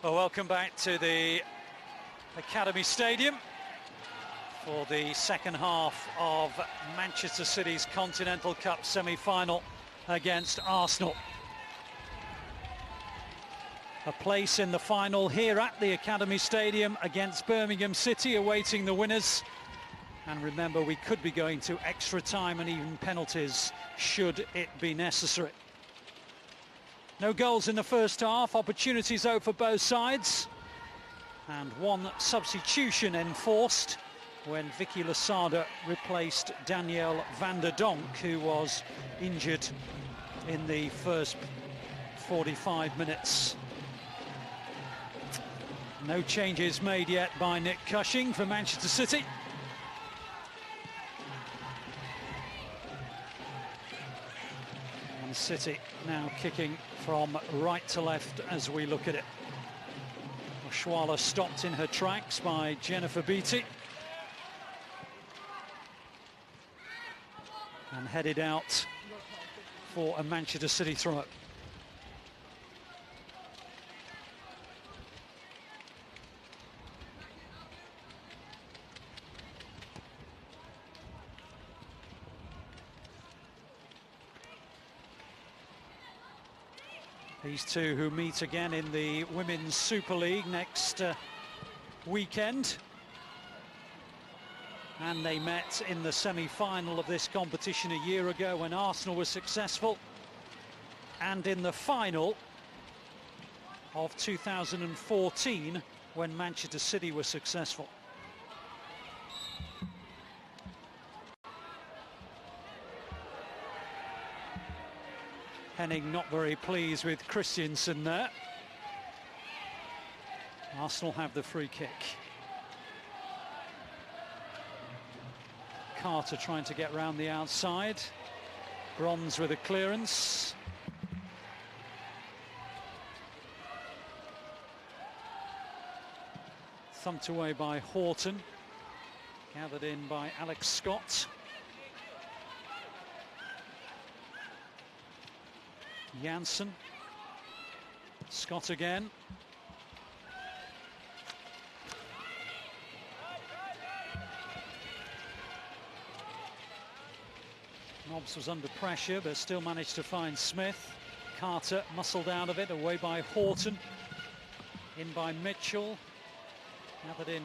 Well, welcome back to the Academy Stadium for the second half of Manchester City's Continental Cup semi-final against Arsenal. A place in the final here at the Academy Stadium against Birmingham City, awaiting the winners. And remember, we could be going to extra time and even penalties should it be necessary. No goals in the first half, opportunities out for both sides. And one substitution enforced when Vicky Losada replaced Danielle van der Donk, who was injured in the first 45 minutes. No changes made yet by Nick Cushing for Manchester City. And City now kicking from right to left as we look at it. Oshwala stopped in her tracks by Jennifer Beattie. And headed out for a Manchester City throw. These two who meet again in the Women's Super League next weekend. And they met in the semi-final of this competition a year ago when Arsenal was successful. And in the final of 2014 when Manchester City was successful. Henning not very pleased with Christiansen there. Arsenal have the free kick. Carter trying to get round the outside. Bronze with a clearance. Thumped away by Horton. Gathered in by Alex Scott. Janssen, Scott again. Nobbs was under pressure but still managed to find Smith. Carter muscled out of it, away by Horton. In by Mitchell. Gathered in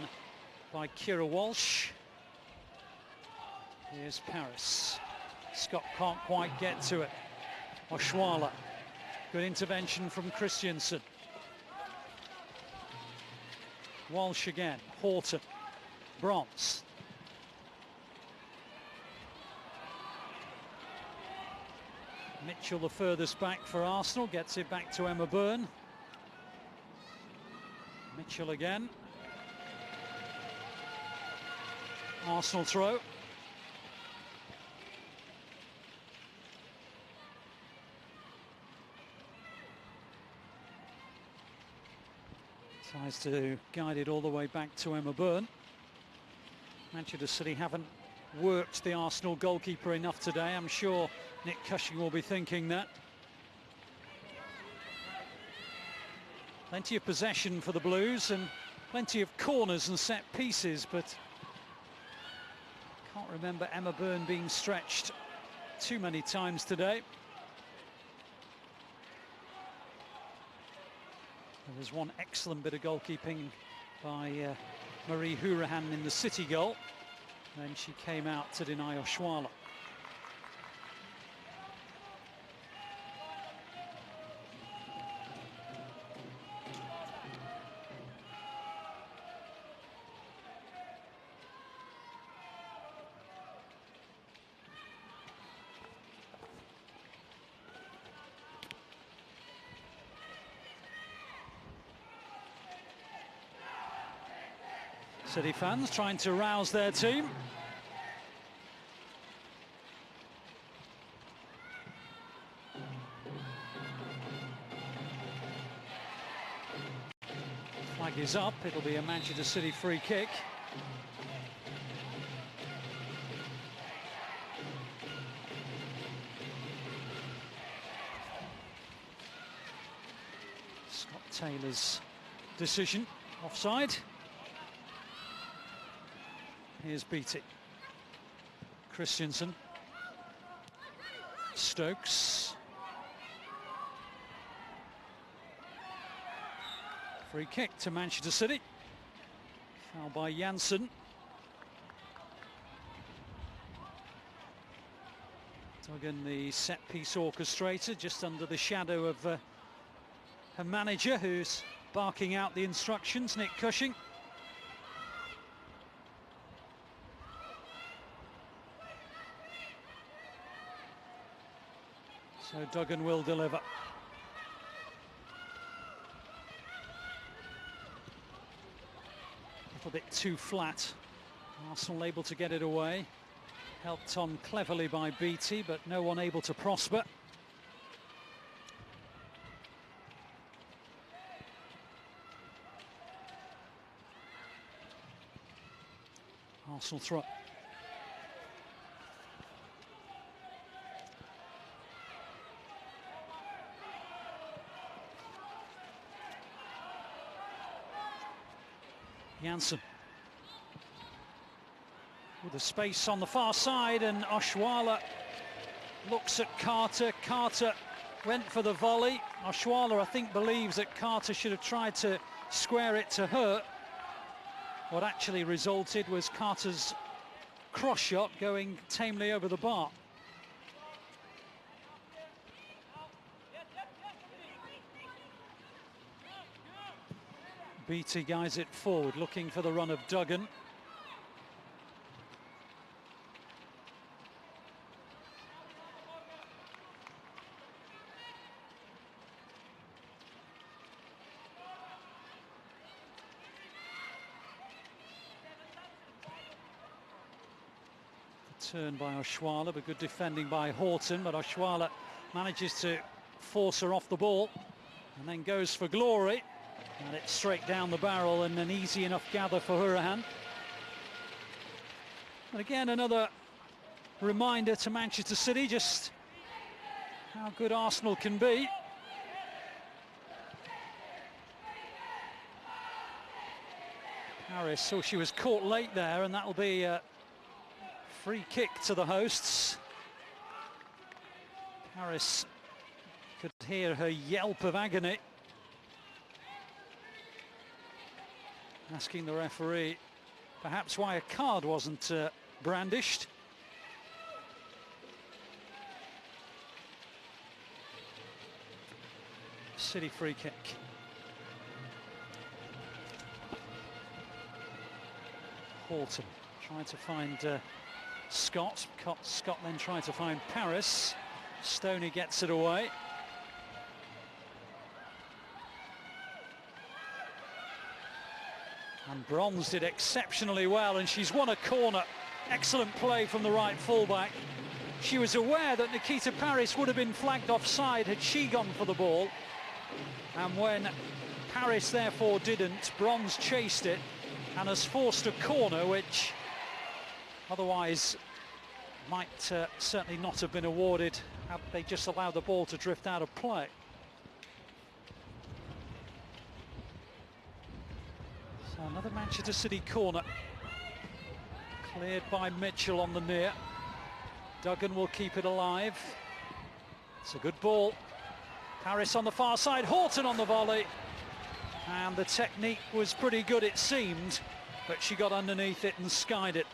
by Kira Walsh. Here's Paris. Scott can't quite get to it. Oshwala, good intervention from Christiansen. Walsh again, Horton, Bronze. Mitchell the furthest back for Arsenal, gets it back to Emma Byrne. Mitchell again. Arsenal throw. Tries to guide it all the way back to Emma Byrne. Manchester City haven't worked the Arsenal goalkeeper enough today. I'm sure Nick Cushing will be thinking that. Plenty of possession for the Blues and plenty of corners and set pieces, but can't remember Emma Byrne being stretched too many times today. There was one excellent bit of goalkeeping by Marie Hourihan in the City goal. Then she came out to deny Oshwala. City fans trying to rouse their team. Flag is up, it'll be a Manchester City free kick. Scott Taylor's decision. Offside. Here's Beattie. Christensen. Stokes. Free kick to Manchester City. Foul by Janssen. Duggan, the set-piece orchestrator, just under the shadow of her manager, who's barking out the instructions, Nick Cushing. So Duggan will deliver. A little bit too flat. Arsenal able to get it away. Helped on cleverly by Beattie, but no one able to prosper. Arsenal throw. Janssen. With the space on the far side, and Oshuala looks at Carter. Carter went for the volley. Oshuala, I think, believes that Carter should have tried to square it to her. What actually resulted was Carter's cross shot going tamely over the bar. Beattie guides it forward, looking for the run of Duggan. Turn by Oshuala, but good defending by Horton, but Oshuala manages to force her off the ball and then goes for glory, and it's straight down the barrel and an easy enough gather for Hurahan. And again, another reminder to Manchester City just how good Arsenal can be. Harris, so she was caught late there, and that'll be free kick to the hosts. Harris could hear her yelp of agony, asking the referee perhaps why a card wasn't brandished. City free kick. Horton trying to find Scott then trying to find Paris. Stoney gets it away. And Bronze did exceptionally well, and she's won a corner. Excellent play from the right fullback. She was aware that Nikita Paris would have been flagged offside had she gone for the ball. And when Paris therefore didn't, Bronze chased it and has forced a corner which otherwise might certainly not have been awarded had they just allowed the ball to drift out of play. So another Manchester City corner, cleared by Mitchell on the near. Duggan will keep it alive. It's a good ball. Paris on the far side, Horton on the volley. And the technique was pretty good, it seemed, but she got underneath it and skied it.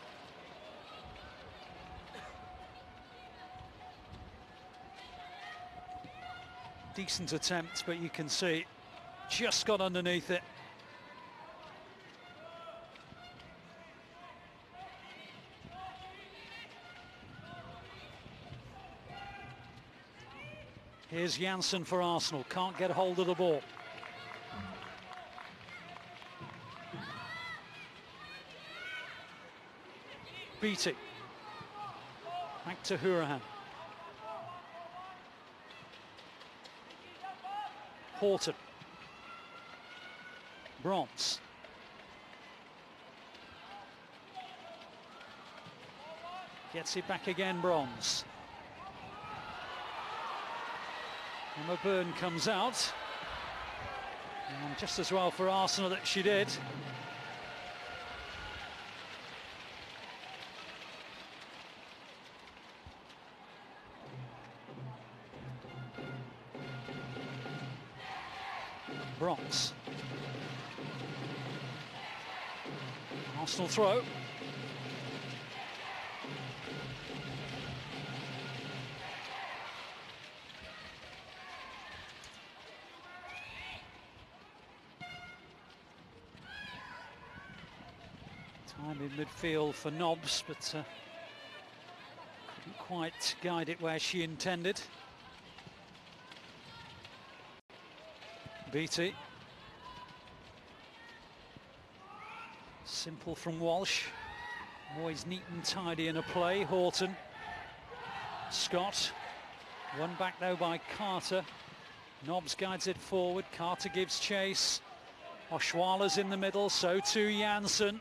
Decent attempt, but you can see just got underneath it. Here's Janssen for Arsenal, can't get hold of the ball. Beattie. Back to Hurahan. Horton. Bronze. Gets it back again, Bronze. Emma Byrne comes out. And just as well for Arsenal that she did. Bronx. Arsenal throw. Time in midfield for Nobbs, but couldn't quite guide it where she intended. Beattie. Simple from Walsh. Always neat and tidy in a play. Horton. Scott. Won back though by Carter. Nobbs guides it forward. Carter gives chase. Oshwala's in the middle, so too Janssen.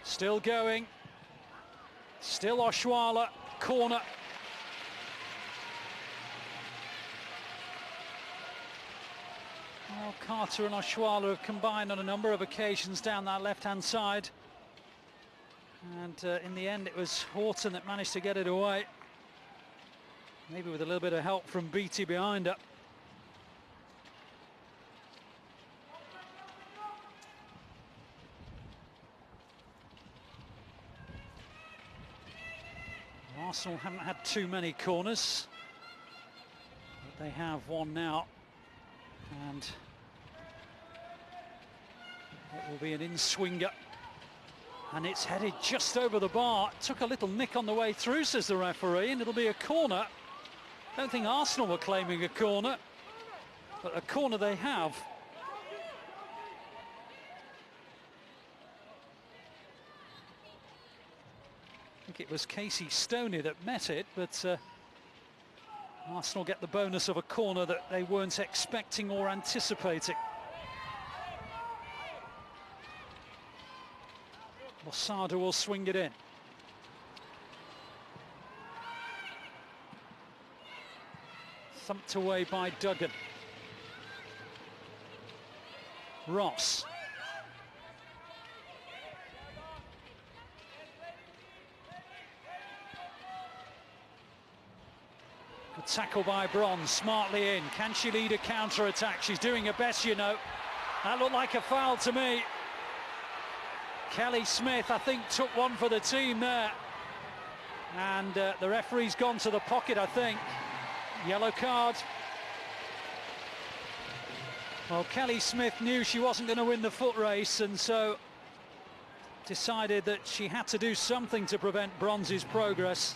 Still going. Still Oshwala. Corner. Well, Carter and Oshwala have combined on a number of occasions down that left-hand side. And in the end, it was Horton that managed to get it away. Maybe with a little bit of help from Beattie behind her. Arsenal haven't had too many corners, but they have one now, and it will be an in-swinger, and it's headed just over the bar. It took a little nick on the way through, says the referee, and it'll be a corner. I don't think Arsenal were claiming a corner, but a corner they have. I think it was Casey Stoney that met it, but Arsenal get the bonus of a corner that they weren't expecting or anticipating. Losada will swing it in. Thumped away by Duggan. Ross. Good tackle by Bronze, smartly in. Can she lead a counter-attack? She's doing her best, you know. That looked like a foul to me. Kelly Smith, I think, took one for the team there. And the referee's gone to the pocket, I think. Yellow card. Well, Kelly Smith knew she wasn't going to win the foot race, and so decided that she had to do something to prevent Bronze's progress.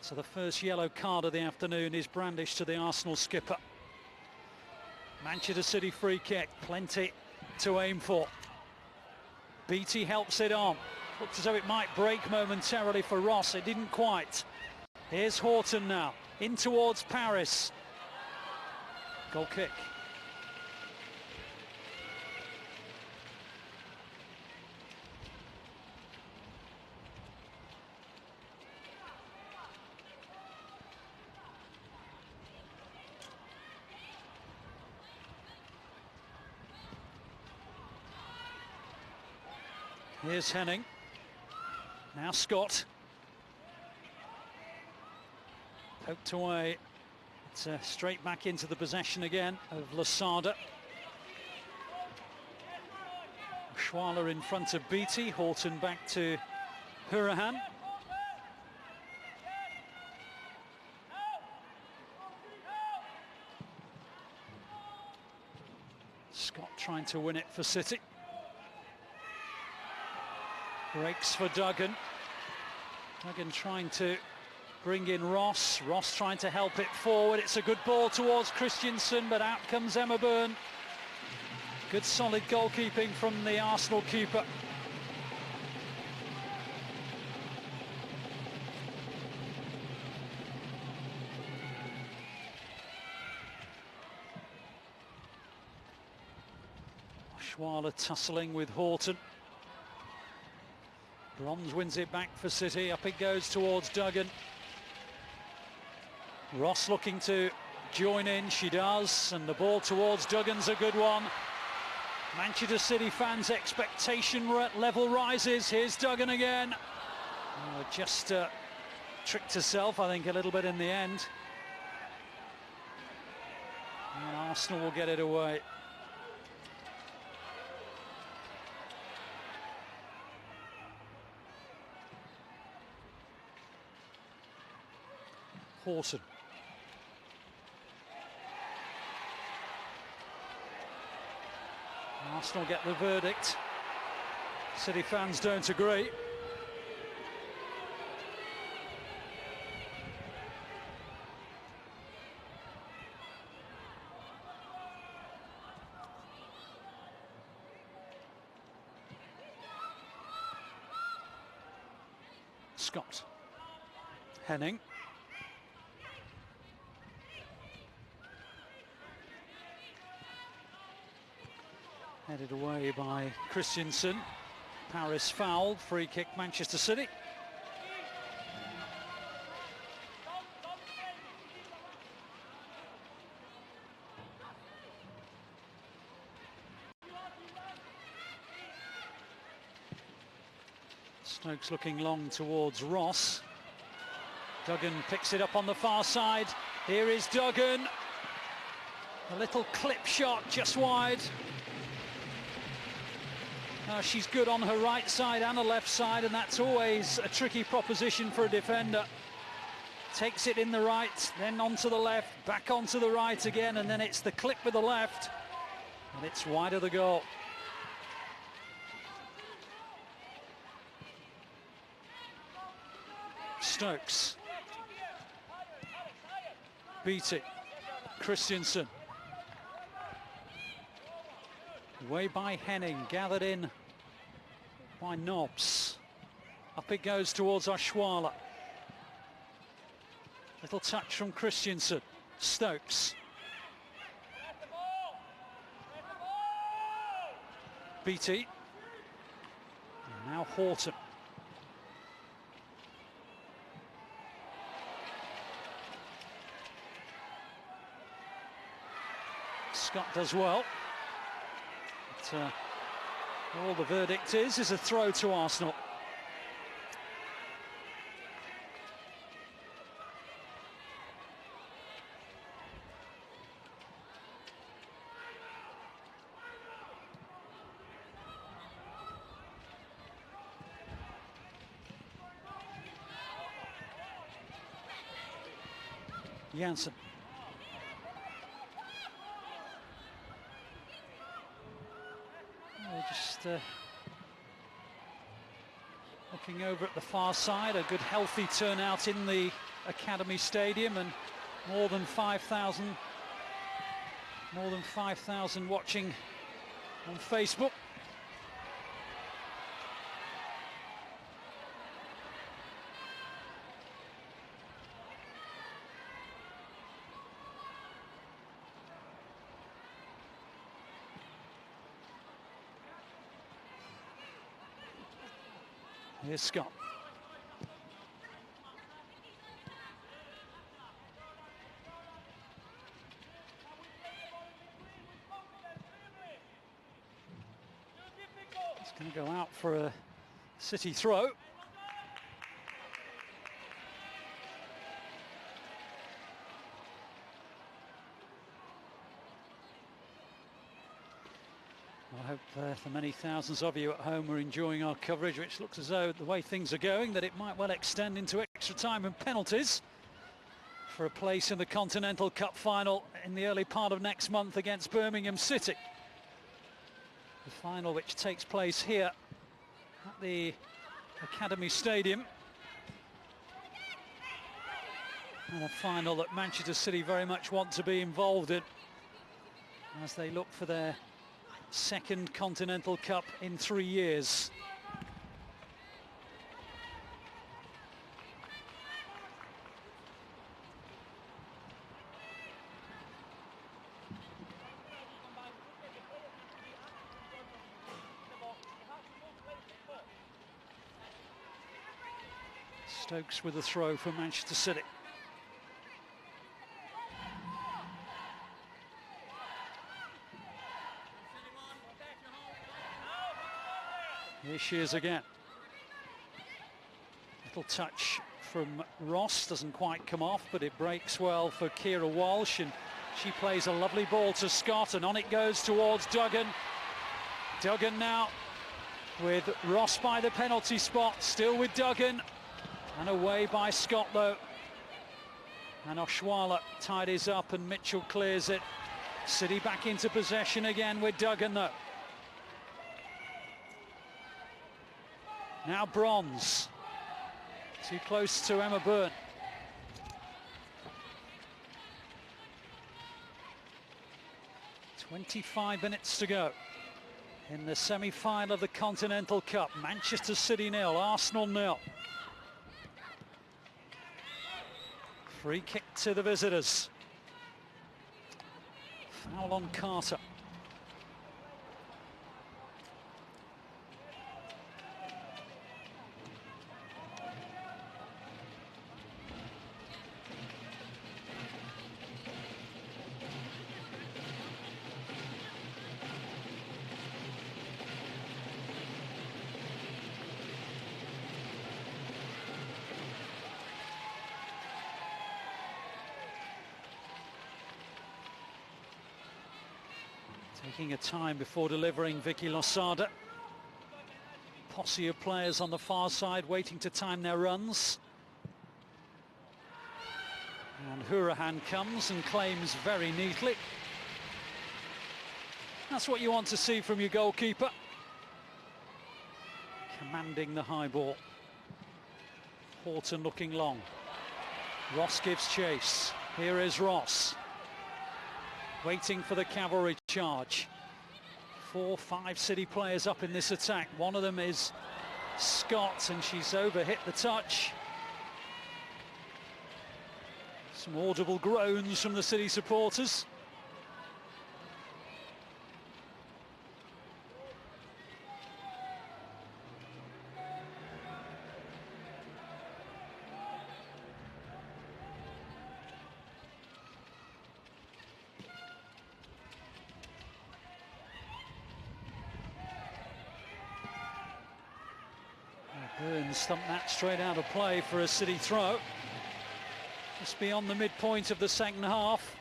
So the first yellow card of the afternoon is brandished to the Arsenal skipper. Manchester City free kick, plenty to aim for. Beattie helps it on. Looks as though it might break momentarily for Ross. It didn't quite. Here's Horton now, in towards Paris. Goal kick. Here's Henning. Now Scott. Poked away. It's straight back into the possession again of Losada. Schwaller in front of Beattie. Horton back to Hurahan. Scott trying to win it for City. Breaks for Duggan. Duggan trying to bring in Ross. Ross trying to help it forward. It's a good ball towards Christensen, but out comes Emma Byrne. Good solid goalkeeping from the Arsenal keeper. Schwaller tussling with Horton. Bronze wins it back for City. Up it goes towards Duggan. Ross looking to join in. She does. And the ball towards Duggan's a good one. Manchester City fans' expectation level rises. Here's Duggan again. Oh, just tricked herself, I think, a little bit in the end. And Arsenal will get it away. Horton. Arsenal get the verdict. City fans don't agree. Scott. Henning. Headed away by Christensen. Paris foul, free kick Manchester City. Stokes looking long towards Ross. Duggan picks it up on the far side. Here is Duggan. A little clip shot just wide. She's good on her right side and her left side, and that's always a tricky proposition for a defender. Takes it in the right, then onto the left, back onto the right again, and then it's the clip with the left, and it's wide of the goal. Stokes. Beat it. Christensen. Away by Henning, gathered in by Nobbs. Up it goes towards Schwaller. Little touch from Christensen. Stokes. Beattie. And now Horton. Scott does well. But, all the verdict is a throw to Arsenal. Janssen. Just looking over at the far side, a good healthy turnout in the Academy Stadium, and more than 5,000 watching on Facebook. Here's Scott. It's going to go out for a City throw. I hope the many thousands of you at home are enjoying our coverage, which looks as though the way things are going that it might well extend into extra time and penalties for a place in the Continental Cup final in the early part of next month against Birmingham City. The final which takes place here at the Academy Stadium. And a final that Manchester City very much want to be involved in as they look for their second Continental Cup in 3 years. Stokes with a throw for Manchester City. Here she is again. Little touch from Ross, doesn't quite come off, but it breaks well for Kira Walsh, and she plays a lovely ball to Scott, and on it goes towards Duggan. Duggan now with Ross by the penalty spot, still with Duggan, and away by Scott though. And Oshwala tidies up and Mitchell clears it. City back into possession again with Duggan though. Now Bronze, too close to Emma Byrne. "25 minutes to go in the semi-final of the Continental Cup. Manchester City 0, Arsenal 0. Free kick to the visitors. Foul on Carter. Taking a time before delivering, Vicky Losada. Posse of players on the far side waiting to time their runs. And Hourihan comes and claims very neatly. That's what you want to see from your goalkeeper. Commanding the high ball. Horton looking long. Ross gives chase. Here is Ross. Waiting for the cavalry charge. 4-5 City players up in this attack. One of them is Scott, and she's overhit the touch. Some audible groans from the City supporters. Burns stumped that straight out of play for a City throw. Just beyond the midpoint of the second half.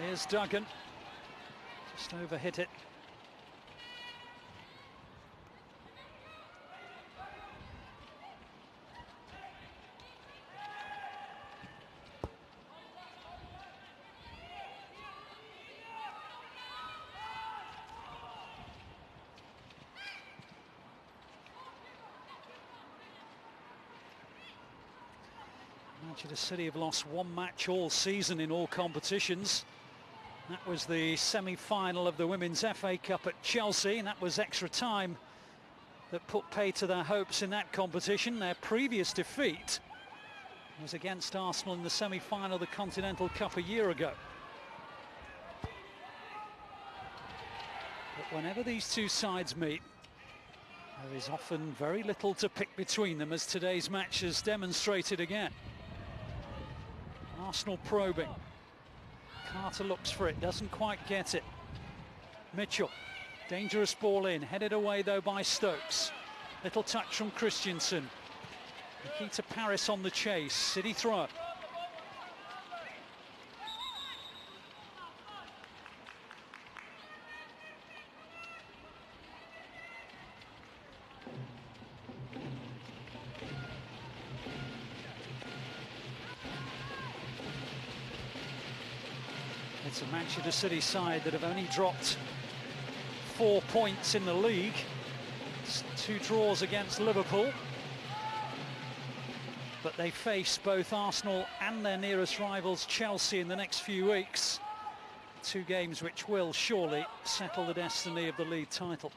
Here's Duggan. Just overhit it. Manchester City have lost one match all season in all competitions. That was the semi-final of the Women's FA Cup at Chelsea, and that was extra time that put pay to their hopes in that competition. Their previous defeat was against Arsenal in the semi-final of the Continental Cup a year ago. But whenever these two sides meet, there is often very little to pick between them, as today's match has demonstrated again. Arsenal probing. Carter looks for it, doesn't quite get it. Mitchell, dangerous ball in, headed away though by Stokes. Little touch from Christensen. Nikita Paris on the chase, City throw. It's a Manchester City side that have only dropped 4 points in the league. It's 2 draws against Liverpool. But they face both Arsenal and their nearest rivals Chelsea in the next few weeks. 2 games which will surely settle the destiny of the league title.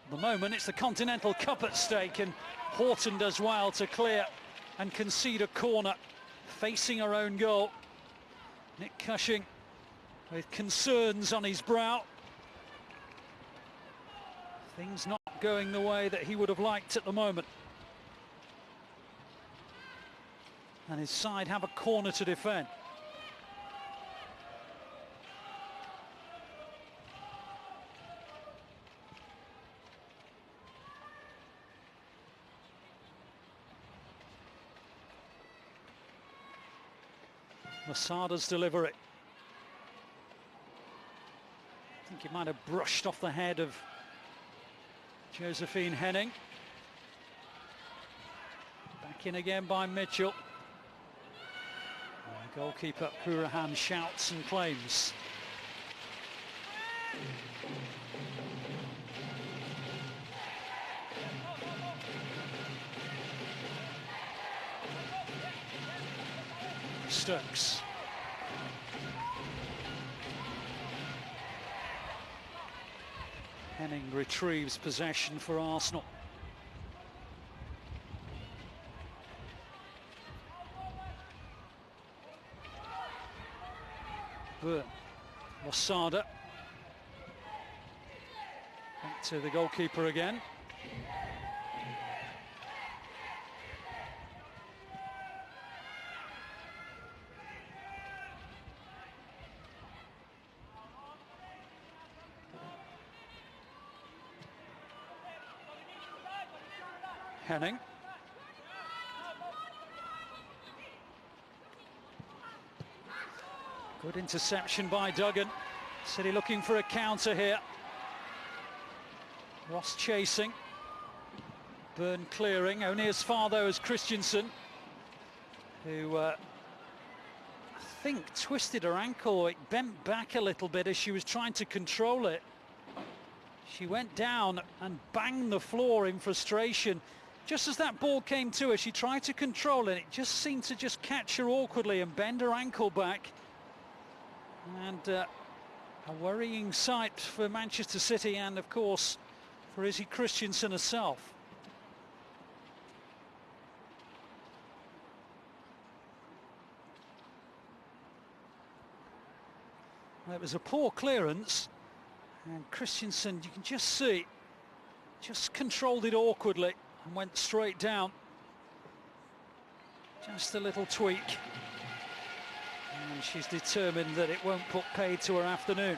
At the moment it's the Continental Cup at stake, and Horton does well to clear and concede a corner facing her own goal. Nick Cushing with concerns on his brow. Things not going the way that he would have liked at the moment. And his side have a corner to defend. Masada's delivery. I think it might have brushed off the head of Josephine Henning. Back in again by Mitchell. And the goalkeeper Hurahan shouts and claims. Stokes. Henning retrieves possession for Arsenal. Burn. Losada. Back to the goalkeeper again. Henning. Good interception by Duggan. City looking for a counter here. Ross chasing. Byrne clearing. Only as far though as Christensen, who I think twisted her ankle. It bent back a little bit as she was trying to control it. She went down and banged the floor in frustration. Just as that ball came to her, she tried to control it. It just seemed to just catch her awkwardly and bend her ankle back. And a worrying sight for Manchester City and, of course, for Izzy Christensen herself. Well, it was a poor clearance, and Christensen, you can just see, just controlled it awkwardly and went straight down. Just a little tweak. And she's determined that it won't put paid to her afternoon.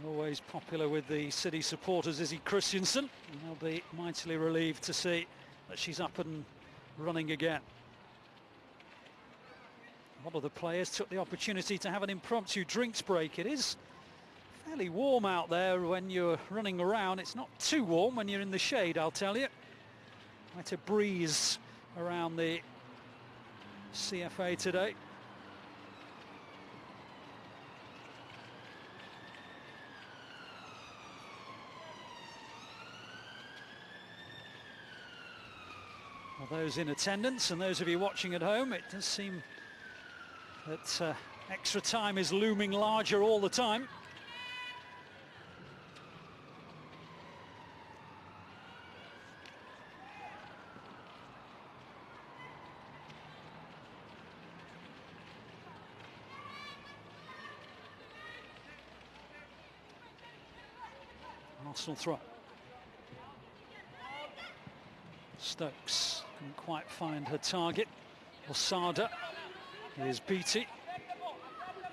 Always popular with the City supporters, Izzy Christensen. And they'll be mightily relieved to see that she's up and running again. A lot of the players took the opportunity to have an impromptu drinks break. It is fairly warm out there when you're running around. It's not too warm when you're in the shade, I'll tell you. Quite a breeze around the CFA today. Well, those in attendance and those of you watching at home, it does seem that extra time is looming larger all the time. Arsenal throw. Stokes couldn't quite find her target. Losada. Here's Beattie.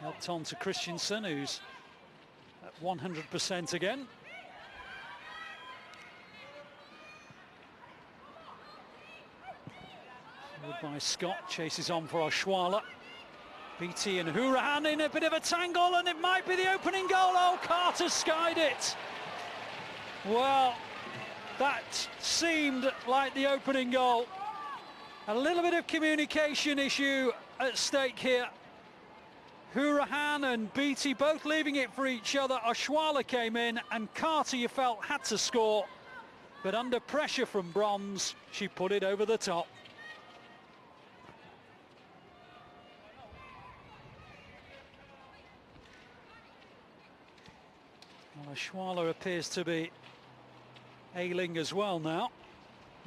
Helped on to Christensen, who's at 100% again. Forward by Scott, chases on for Oshuala. Beattie and Hurahan in a bit of a tangle, and it might be the opening goal. Oh, Carter skied it. Well, that seemed like the opening goal. A little bit of communication issue at stake here. Hurahan and Beattie both leaving it for each other. Oshuala came in, and Carter, you felt, had to score. But under pressure from Bronze, she put it over the top. Well, Schwaller appears to be ailing as well now,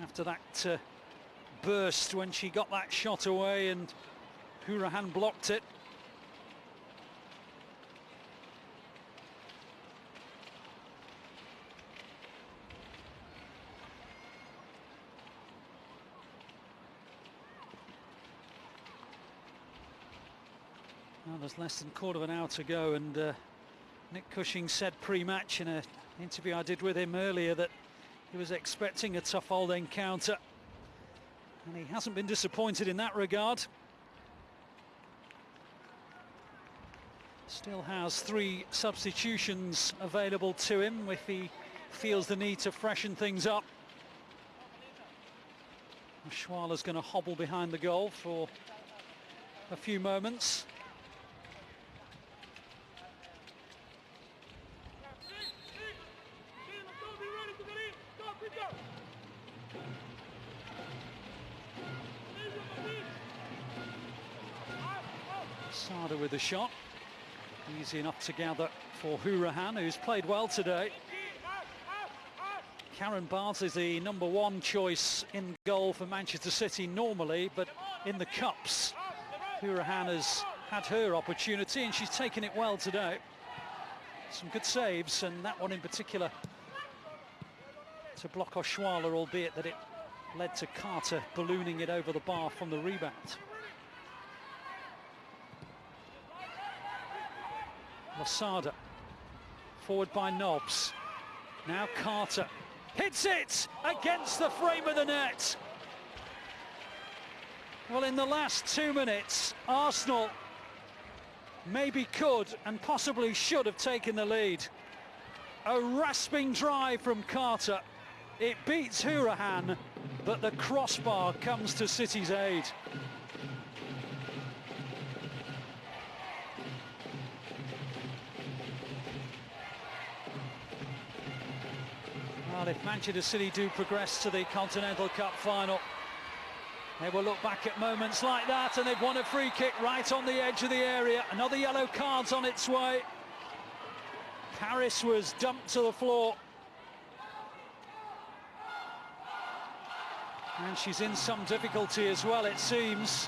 after that burst when she got that shot away and Hourihan blocked it. Well, there's less than a quarter of an hour to go, and Nick Cushing said pre-match in an interview I did with him earlier that he was expecting a tough old encounter, and he hasn't been disappointed in that regard. Still has 3 substitutions available to him if he feels the need to freshen things up. Schwaller's going to hobble behind the goal for a few moments. Sada with the shot, easy enough to gather for Hourihan, who's played well today. Karen Barnes is the #1 choice in goal for Manchester City normally, but in the Cups, Hourihan has had her opportunity and she's taken it well today. Some good saves, and that one in particular to block Schwaller, albeit that it led to Carter ballooning it over the bar from the rebound. Losada, forward by Nobbs. Now Carter hits it against the frame of the net. Well, in the last 2 minutes, Arsenal maybe could and possibly should have taken the lead. A rasping drive from Carter. It beats Hourihan, but the crossbar comes to City's aid. Well, if Manchester City do progress to the Continental Cup final, they will look back at moments like that, and they've won a free kick right on the edge of the area. Another yellow card's on its way. Paris was dumped to the floor. And she's in some difficulty as well, it seems.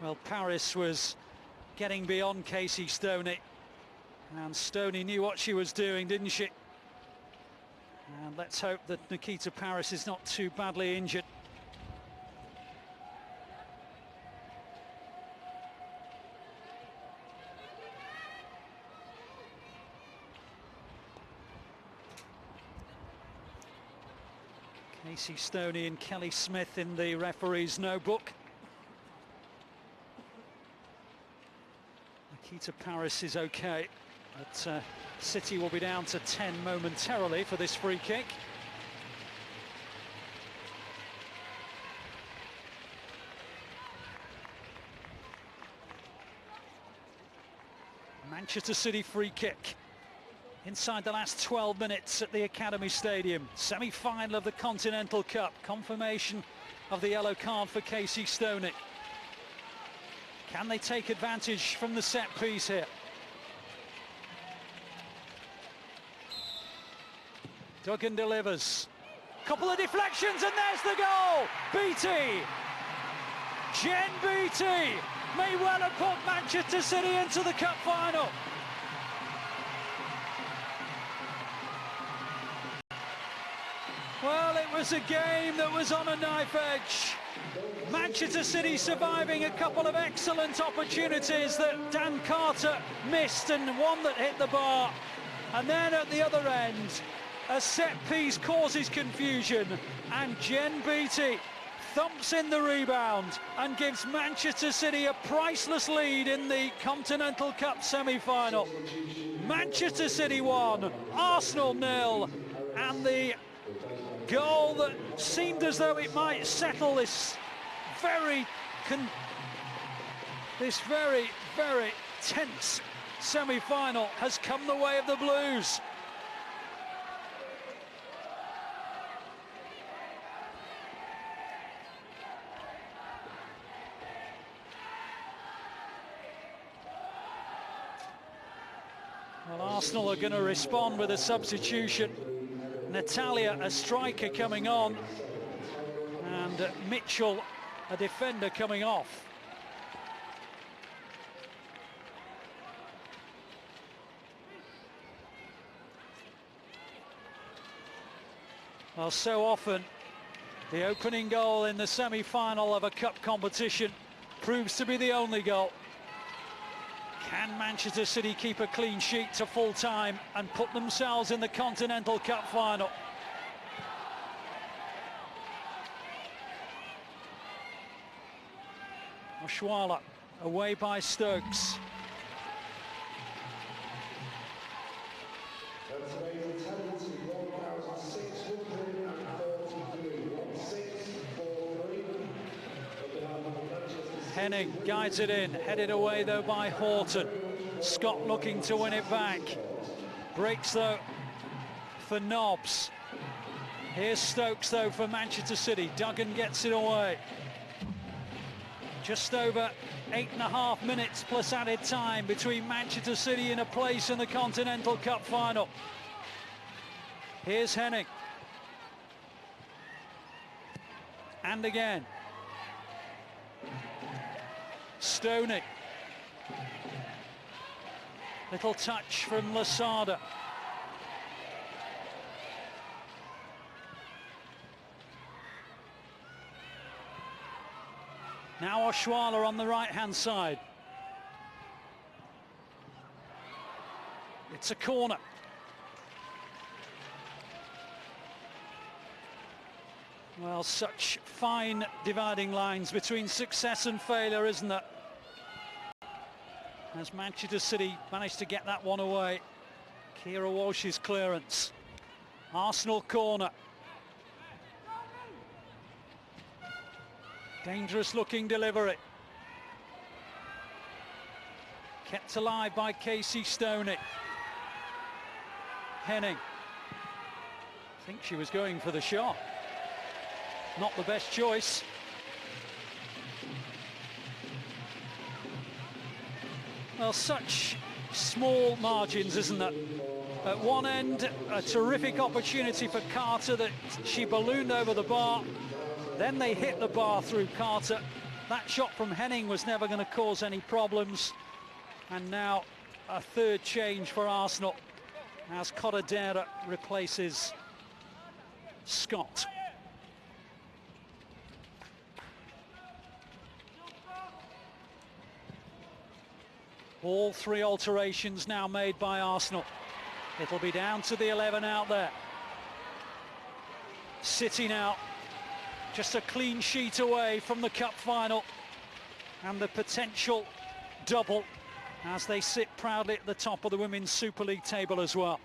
Well, Paris was getting beyond Casey Stoney, and Stoney knew what she was doing, didn't she? And let's hope that Nikita Paris is not too badly injured. Casey Stoney and Kelly Smith in the referee's notebook. Nikita Paris is okay, but City will be down to 10 momentarily for this free kick. Manchester City free kick inside the last 12 minutes at the Academy Stadium. Semi-final of the Continental Cup. Confirmation of the yellow card for Casey Stoney. Can they take advantage from the set piece here? Duggan delivers. Couple of deflections, and there's the goal! Beattie! Jen Beattie may well have put Manchester City into the cup final. Well, it was a game that was on a knife edge. Manchester City surviving a couple of excellent opportunities that Dan Carter missed, and one that hit the bar. And then at the other end, a set piece causes confusion, and Jen Beattie thumps in the rebound and gives Manchester City a priceless lead in the Continental Cup semi-final. Manchester City 1, Arsenal 0, and the goal that seemed as though it might settle this very tense semi-final has come the way of the Blues. Well, Arsenal are going to respond with a substitution. Natalia, a striker, coming on, and Mitchell, a defender, coming off. Well, so often the opening goal in the semi-final of a cup competition proves to be the only goal. Can Manchester City keep a clean sheet to full time and put themselves in the Continental Cup final? Oshuala away by Stokes. Henning guides it in, headed away though by Horton. Scott looking to win it back. Breaks though for Nobbs. Here's Stokes though for Manchester City. Duggan gets it away. Just over 8.5 minutes plus added time between Manchester City in a place in the Continental Cup final. Here's Henning. And again. Stoney. Little touch from Lasada. Now Oshuala on the right-hand side. It's a corner. Well, such fine dividing lines between success and failure, isn't there? As Manchester City managed to get that one away. Kira Walsh's clearance. Arsenal corner. Dangerous looking delivery. Kept alive by Casey Stoney. Henning. I think she was going for the shot. Not the best choice. Well, such small margins, isn't there? At one end, a terrific opportunity for Carter that she ballooned over the bar. Then they hit the bar through Carter. That shot from Henning was never going to cause any problems. And now a third change for Arsenal as Cortadera replaces Scott. All three alterations now made by Arsenal. It'll be down to the 11 out there. City now just a clean sheet away from the cup final and the potential double as they sit proudly at the top of the Women's Super League table as well.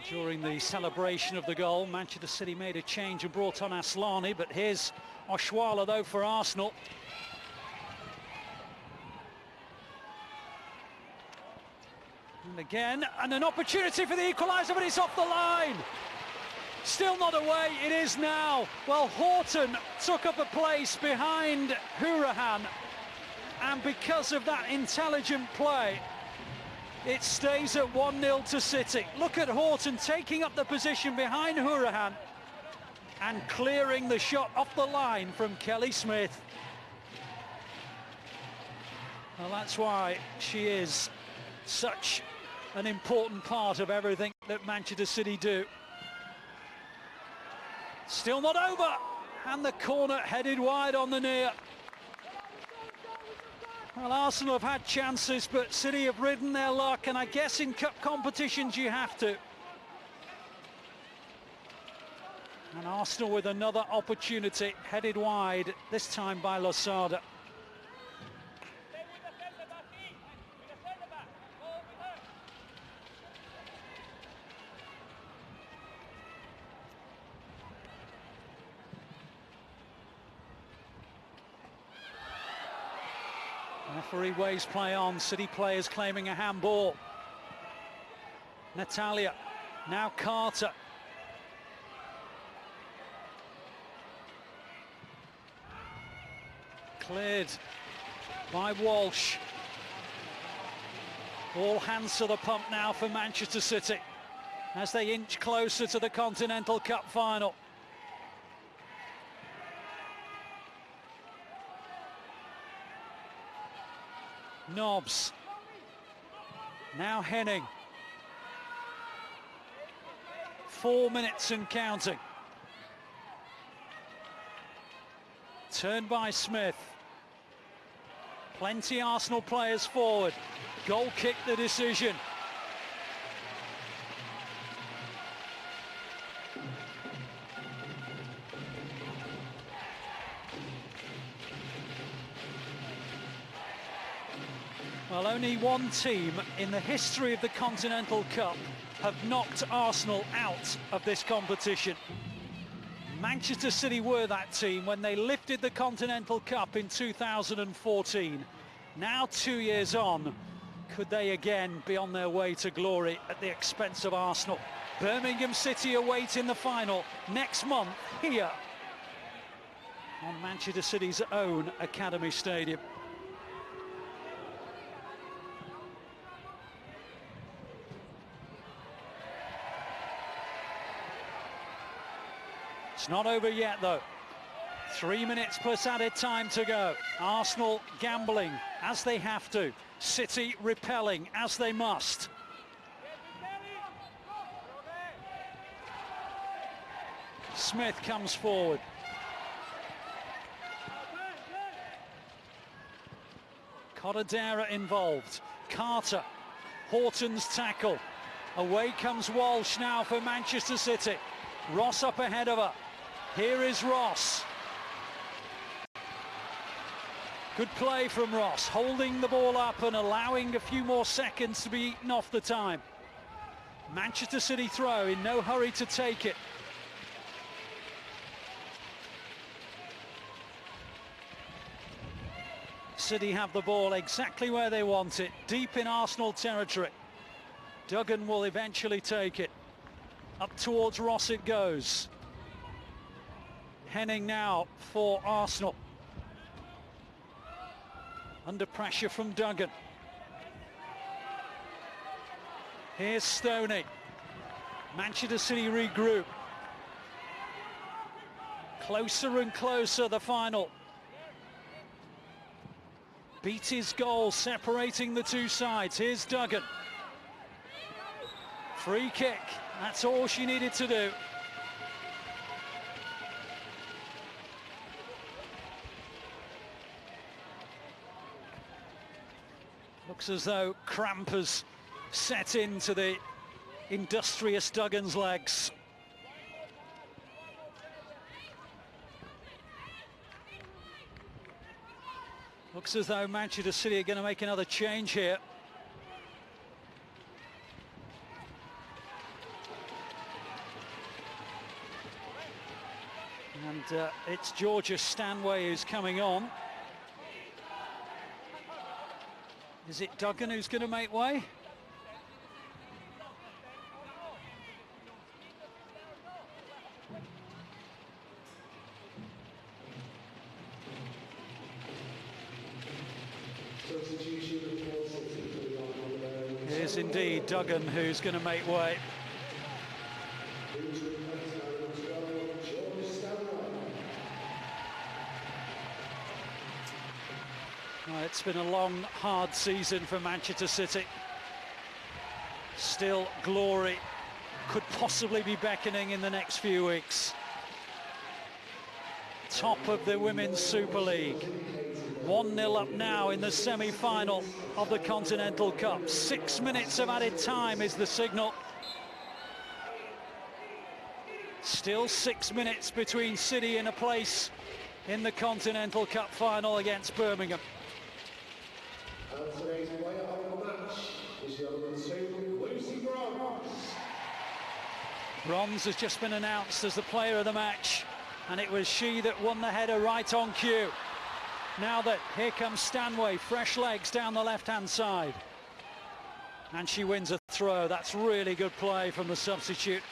During the celebration of the goal, Manchester City made a change and brought on Aslani, but here's Oshuala though for Arsenal. And again, and an opportunity for the equaliser, but it's off the line. Still not away, it is now. Well, Horton took up a place behind Hourihane, and because of that intelligent play, it stays at 1-0 to City. Look at Horton taking up the position behind Hourihane and clearing the shot off the line from Kelly Smith. Well, that's why she is such an important part of everything that Manchester City do. Still not over, and the corner headed wide on the near. Well, Arsenal have had chances, but City have ridden their luck, and I guess in cup competitions you have to. And Arsenal with another opportunity, headed wide, this time by Losada. Referee waves play on, City players claiming a handball. Natalia, now Carter. Cleared by Walsh. All hands to the pump now for Manchester City as they inch closer to the Continental Cup final. Nobbs, now Henning. 4 minutes and counting. Turned by Smith. Plenty Arsenal players forward. Goal kick the decision. Well, only one team in the history of the Continental Cup have knocked Arsenal out of this competition. Manchester City were that team when they lifted the Continental Cup in 2014. Now 2 years on, could they again be on their way to glory at the expense of Arsenal? Birmingham City await in the final next month here on Manchester City's own Academy Stadium. It's not over yet, though. 3 minutes plus added time to go. Arsenal gambling as they have to. City repelling as they must. Smith comes forward. Cortadera involved. Carter. Horton's tackle. Away comes Walsh now for Manchester City. Ross up ahead of her. Here is Ross. Good play from Ross, holding the ball up and allowing a few more seconds to be eaten off the time. Manchester City throw, in no hurry to take it. City have the ball exactly where they want it, deep in Arsenal territory. Duggan will eventually take it. Up towards Ross it goes. Henning now for Arsenal. Under pressure from Duggan. Here's Stoney. Manchester City regroup. Closer and closer, the final. Beattie's goal separating the two sides. Here's Duggan. Free kick. That's all she needed to do. Looks as though cramp has set into the industrious Duggan's legs. Looks as though Manchester City are going to make another change here. And it's Georgia Stanway who's coming on. Is it Duggan who's going to make way? It is indeed Duggan who's going to make way. It's been a long, hard season for Manchester City. Still, glory could possibly be beckoning in the next few weeks. Top of the Women's Super League. 1-0 up now in the semi-final of the Continental Cup. 6 minutes of added time is the signal. Still 6 minutes between City and a place in the Continental Cup final against Birmingham. And today's player of the match is the number 2, Lucy Bronze. Bronze has just been announced as the player of the match, and it was she that won the header right on cue. Now that here comes Stanway, fresh legs down the left-hand side. And she wins a throw. That's really good play from the substitute.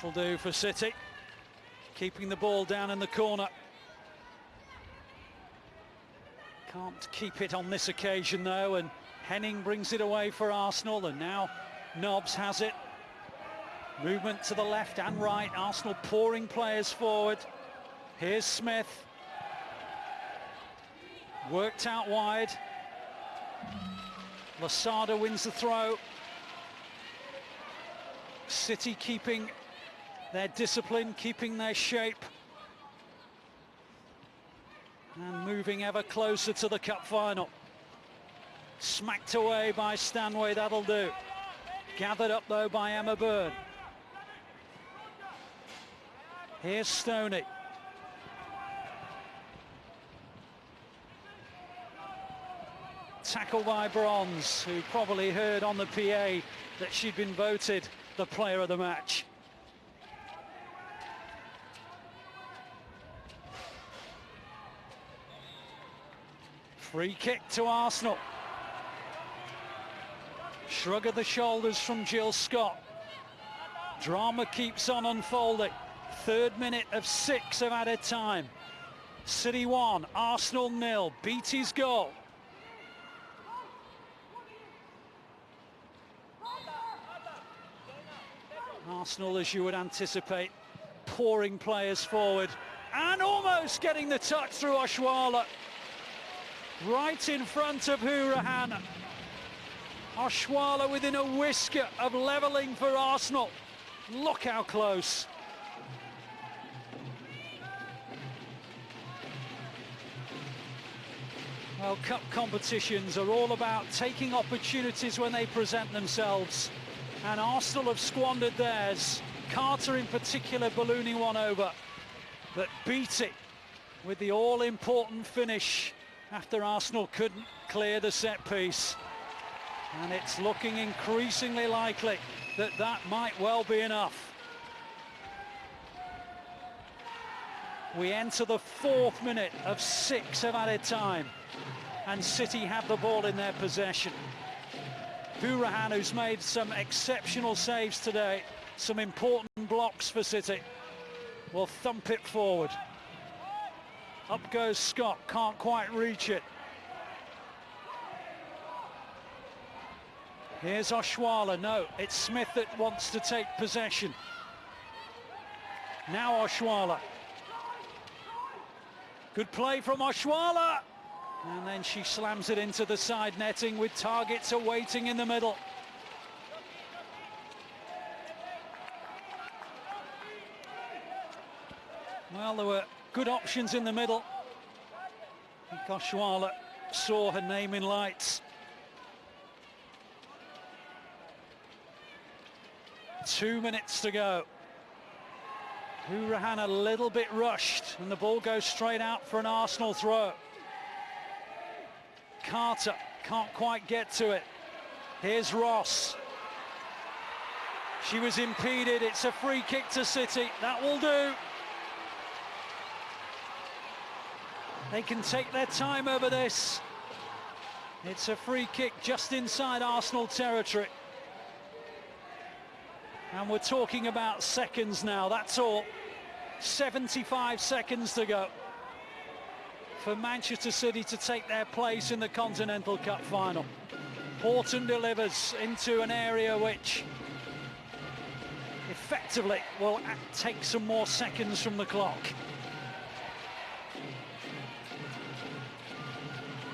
That'll do for City, keeping the ball down in the corner. Can't keep it on this occasion though, and Henning brings it away for Arsenal, and now Nobbs has it. Movement to the left and right, Arsenal pouring players forward. Here's Smith. Worked out wide. Lasada wins the throw. City keeping their discipline, keeping their shape, and moving ever closer to the cup final. Smacked away by Stanway, that'll do. Gathered up though by Emma Byrne. Here's Stoney. Tackle by Bronze, who probably heard on the PA that she'd been voted the player of the match. Free kick to Arsenal. Shrug of the shoulders from Jill Scott. Drama keeps on unfolding. 3rd minute of 6 of added time. City 1, Arsenal 0. Beattie's goal. Arsenal, as you would anticipate, pouring players forward and almost getting the touch through Oshwala. Right in front of Hourihane. Oshwala within a whisker of levelling for Arsenal. Look how close. Well, cup competitions are all about taking opportunities when they present themselves, and Arsenal have squandered theirs. Carter in particular ballooning one over, but Beattie with the all-important finish after Arsenal couldn't clear the set piece. And it's looking increasingly likely that that might well be enough. We enter the 4th minute of 6 of added time, and City have the ball in their possession. Hourihane, who's made some exceptional saves today, some important blocks for City, will thump it forward. Up goes Scott, can't quite reach it. Here's Oshwala, no, it's Smith that wants to take possession. Now Oshwala. Good play from Oshwala. And then she slams it into the side netting with targets awaiting in the middle. Well, there were good options in the middle. I think Oshwala saw her name in lights. 2 minutes to go. Hourihane a little bit rushed, and the ball goes straight out for an Arsenal throw. Carter can't quite get to it. Here's Ross. She was impeded. It's a free kick to City. That will do. They can take their time over this. It's a free kick just inside Arsenal territory. And we're talking about seconds now, that's all. 75 seconds to go for Manchester City to take their place in the Continental Cup final. Horton delivers into an area which effectively will take some more seconds from the clock.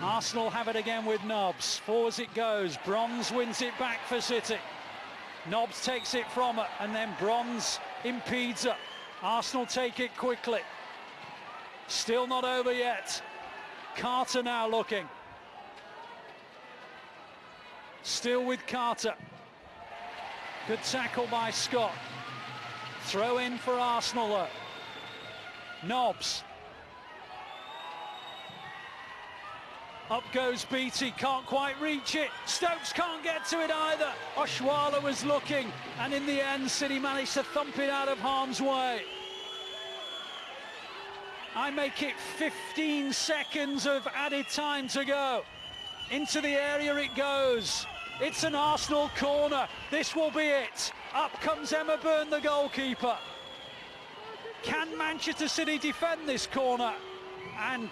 Arsenal have it again with Nobbs. Forwards it goes. Bronze wins it back for City. Nobbs takes it from her, and then Bronze impedes her. Arsenal take it quickly. Still not over yet. Carter now looking. Still with Carter. Good tackle by Scott. Throw in for Arsenal though. Nobbs. Up goes Beattie, can't quite reach it. Stokes can't get to it either. Oshuala was looking, and in the end City managed to thump it out of harm's way. I make it 15 seconds of added time to go. Into the area it goes. It's an Arsenal corner. This will be it. Up comes Emma Byrne, the goalkeeper. Can Manchester City defend this corner and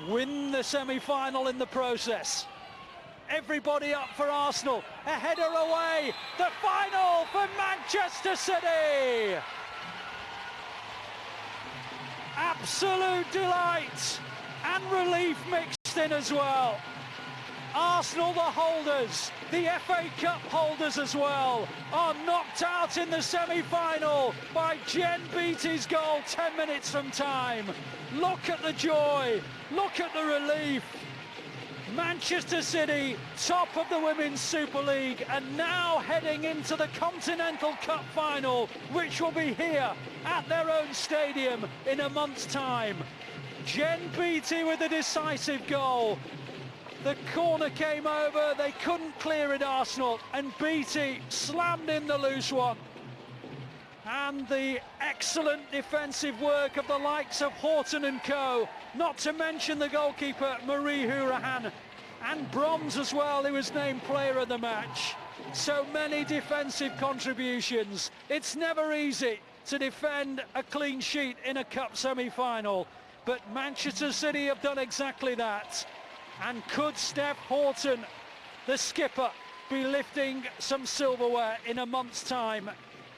win the semi-final in the process? Everybody up for Arsenal. A header away. The final for Manchester City. Absolute delight and relief mixed in as well. Arsenal, the holders, the FA Cup holders as well, are knocked out in the semi-final by Jen Beattie's goal 10 minutes from time. Look at the joy, look at the relief. Manchester City, top of the Women's Super League, and now heading into the Continental Cup final, which will be here at their own stadium in a month's time. Jen Beattie with a decisive goal. The corner came over, they couldn't clear it, Arsenal, and Beattie slammed in the loose one. And the excellent defensive work of the likes of Horton and co, not to mention the goalkeeper Marie Hourahan, and Bronze as well, who was named player of the match. So many defensive contributions. It's never easy to defend a clean sheet in a cup semi-final, but Manchester City have done exactly that. And could Steph Horton, the skipper, be lifting some silverware in a month's time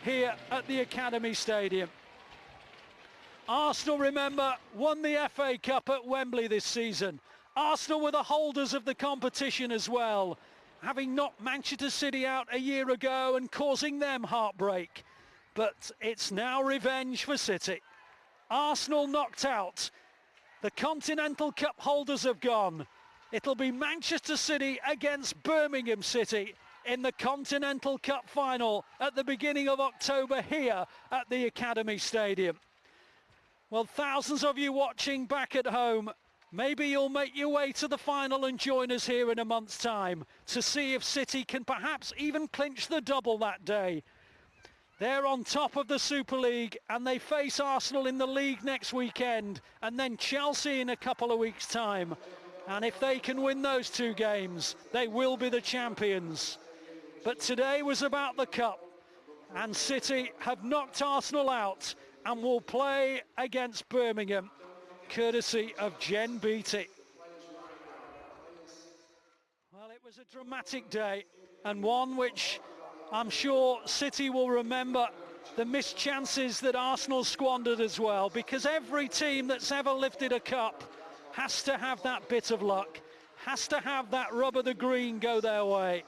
here at the Academy Stadium? Arsenal, remember, won the FA Cup at Wembley this season. Arsenal were the holders of the competition as well, having knocked Manchester City out a year ago and causing them heartbreak. But it's now revenge for City. Arsenal knocked out. The Continental Cup holders have gone. It'll be Manchester City against Birmingham City in the Continental Cup final at the beginning of October here at the Academy Stadium. Well, thousands of you watching back at home, maybe you'll make your way to the final and join us here in a month's time to see if City can perhaps even clinch the double that day. They're on top of the Super League and they face Arsenal in the league next weekend and then Chelsea in a couple of weeks' time. And if they can win those two games, they will be the champions. But today was about the cup, and City have knocked Arsenal out and will play against Birmingham, courtesy of Jen Beattie. Well, it was a dramatic day, and one which I'm sure City will remember the missed chances that Arsenal squandered as well, because every team that's ever lifted a cup has to have that bit of luck, has to have that rub of the green go their way.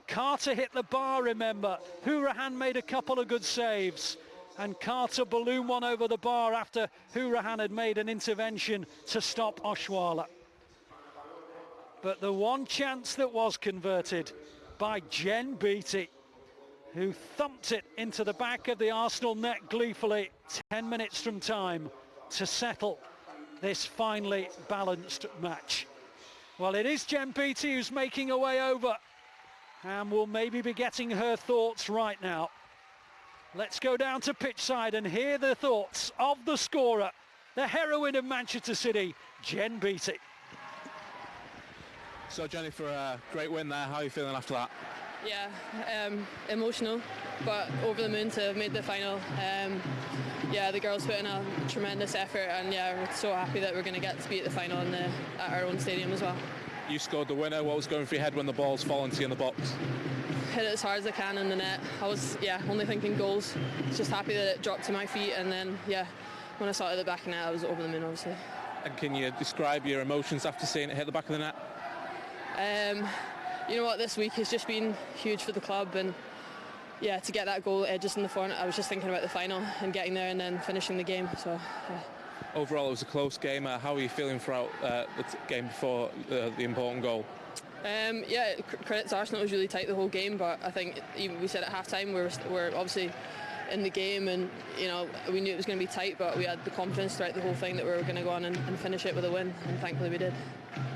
Carter hit the bar, remember. Hourahan made a couple of good saves, and Carter ballooned one over the bar after Hourahan had made an intervention to stop Oshuala. But the one chance that was converted by Jen Beattie, who thumped it into the back of the Arsenal net gleefully 10 minutes from time to settle this finely balanced match. Well, it is Jen Beattie who's making her way over, and we'll maybe be getting her thoughts right now. Let's go down to pitch side and hear the thoughts of the scorer, the heroine of Manchester City, Jen Beattie. So Jenny, for a great win there, how are you feeling after that? Yeah, emotional, but over the moon to have made the final. Yeah, the girls put in a tremendous effort, and yeah, we're so happy that we're going to get to be at the final at our own stadium as well. You scored the winner. What was going through your head when the ball's fallen to you in the box? Hit it as hard as I can in the net. I was only thinking goals. Just happy that it dropped to my feet, and then when I saw it at the back of the net, I was over the moon, obviously. And can you describe your emotions after seeing it hit the back of the net? You know what, this week has just been huge for the club, and to get that goal just in the front, I was just thinking about the final and getting there and then finishing the game. So Overall, it was a close game. How are you feeling throughout the game before the important goal? Credit to Arsenal, it was really tight the whole game, but I think even we said at half-time we're obviously in the game, and we knew it was going to be tight, but we had the confidence throughout the whole thing that we were going to go on and finish it with a win, and thankfully we did.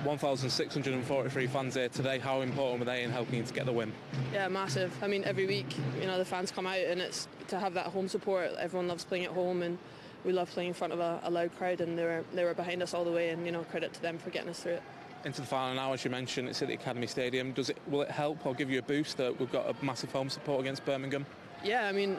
1,643 fans here today. How important were they in helping you to get the win? Yeah, massive. I mean, every week, the fans come out, and it's to have that home support. Everyone loves playing at home, and we love playing in front of a loud crowd, and they were behind us all the way, and credit to them for getting us through it. Into the final now, as you mentioned, it's at the Academy Stadium. Will it help or give you a boost that we've got a massive home support against Birmingham? Yeah, I mean,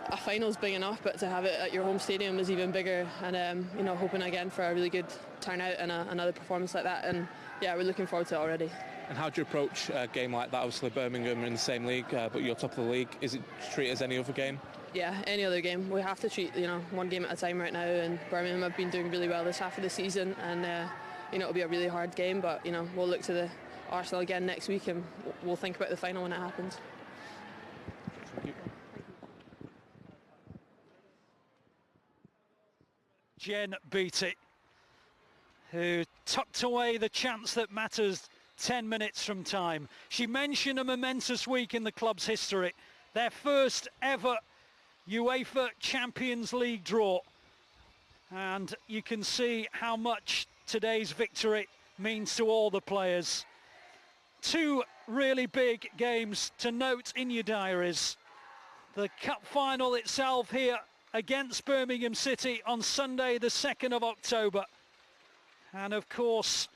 a final's big enough, but to have it at your home stadium is even bigger, and hoping again for a really good turnout and another performance like that, and yeah, we're looking forward to it already. And how do you approach a game like that? Obviously Birmingham are in the same league, but you're top of the league. Is it treated as any other game? Yeah, any other game. We have to treat one game at a time right now, and Birmingham have been doing really well this half of the season, and it'll be a really hard game, but we'll look to the Arsenal again next week, and we'll think about the final when it happens. Thank you. Jen Beattie, who tucked away the chance that matters 10 minutes from time. She mentioned a momentous week in the club's history, their first ever UEFA Champions League draw. And you can see how much today's victory means to all the players. Two really big games to note in your diaries. The cup final itself here against Birmingham City on Sunday the 2nd of October. And of course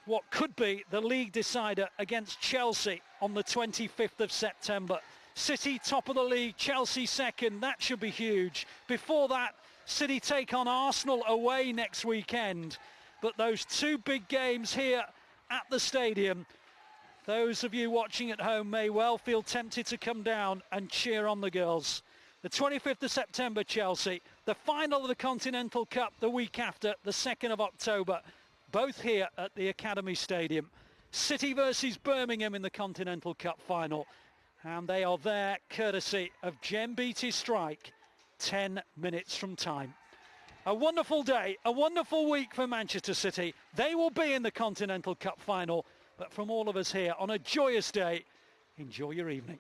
what could be the league decider against Chelsea on the 25th of September. City top of the league, Chelsea second, that should be huge. Before that, City take on Arsenal away next weekend. But those two big games here at the stadium, those of you watching at home may well feel tempted to come down and cheer on the girls. The 25th of September, Chelsea. The final of the Continental Cup the week after, the 2nd of October. Both here at the Academy Stadium. City versus Birmingham in the Continental Cup final. And they are there courtesy of Jen Beattie's strike 10 minutes from time. A wonderful day, a wonderful week for Manchester City. They will be in the Continental Cup final. But from all of us here on a joyous day, enjoy your evening.